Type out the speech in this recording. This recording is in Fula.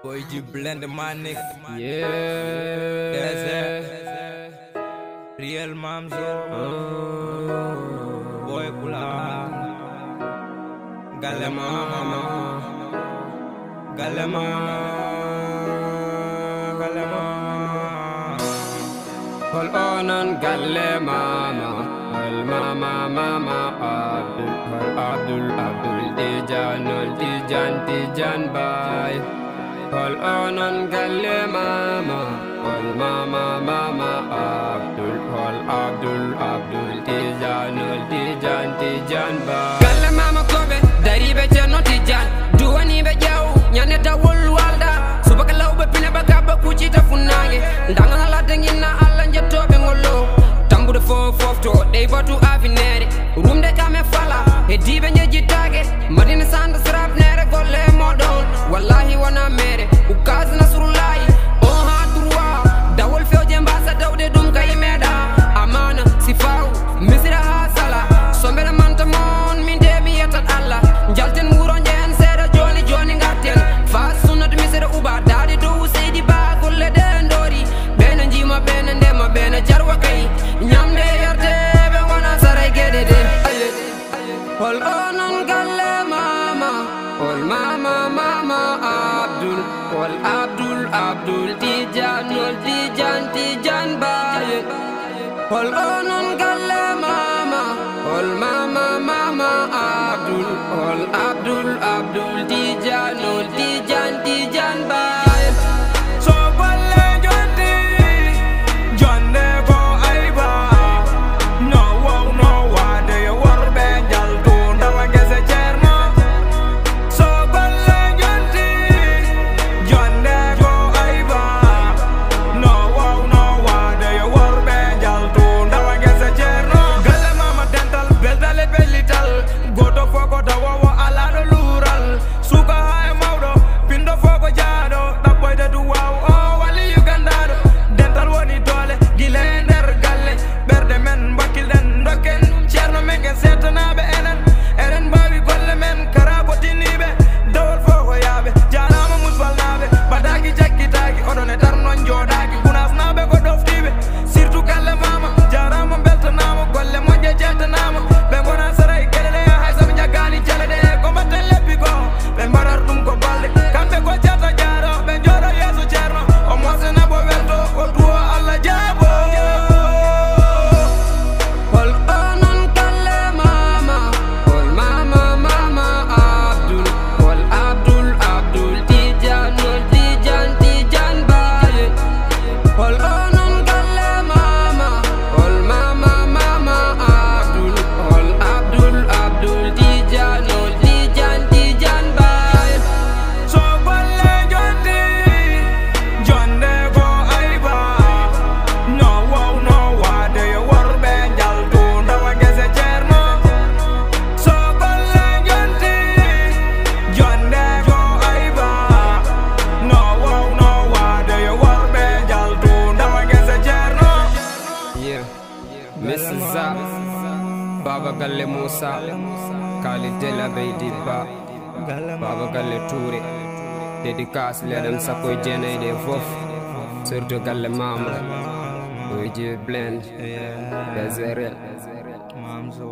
Boy, you blend my nigga. Yeah. That's it. Real Mamzo. Boy, Kula. Galema. Galema. Galema. Hold on and Galema. Hold mama. Abdul Tijan bye. Hold on and Galema. Hold mama. Abdul Tijan bye. Galema kobe dari be no Tijan. Duani be jaw nyane da wol walda. Subaka law be pina baka ba kuci ta funage. Ndanga la dangina alla njatobe ngolo. Tambude fofto dey batu afinere. Rumde kame fala e dibe nyeji tage. Madina sanda srap nere golle modon. Wallahi wana mere ukazi nasrullahi. On ha droit dawol fewje mbasa dawde dum kay meda. Amana sifau misira hasala. Sombere manta mon min de mi yatat Allah. Jalten wuro njen sera joni ngaten. Fa sunat misira uba dadi do seedi ba golle de ndori. Bena njima bena ndema bena jarwa kay. Nyamde yarte be wana saray gedede. Hold on and Galema. Hold mama Abdul. Hold Abdul Tijan bye. Hold on and Galema. Hold mama Abdul. Hold Abdul Tijan bye. So balle jonti jonde go aiba. No wade war be jaltu ndawa gese cherno. So balle jonti jonde go aiba. No wade war be jaltu ndawa gese cherno. Galle mama dental beldale belital. Goto foko dawo ala do lural. Suka hay mawdo pindo foko jado. Daboy de du wow oh wali Ugandado. Dental woni dole gile nder galle. Berde men bakil den doken. Cherno megen setanabe enen bawi golle men karabo tinibe. Dawol foko yabe jarama musfal nabe. Badagi jakkitagi odone darnon jodagi. Gunas nabe ko doftibe. Surtout galle mama jarama beltanama golle moje jetanama. Be gona saray gelele hay sam jagani jalede ko batten lebbi go. Be mbarar dum ko balle kambe ko jata jaro be jodo yeso cerno. O mosena bo welto o duo alla jabo. Hold on and Galema. Hold mama Abdul. Hold Abdul Tijan bye. Hold on and Galema. Hold mama Abdul. Hold Abdul Tijan bye. So balle jonti jonde go aiba. No wade war be jaltu ndawa gese cherno. So balle jonti jonde go aiba. No wade war be jaltu ndawa gese cherno. Yeah, Mrs. Zap, Baba Galle Musa, Khalid Della Beidiba, Baba Galle Touré, dédicace ledam sakoy jene de fof, surtout Galle Mama, Oji Blend, Gazerel. Mamzo.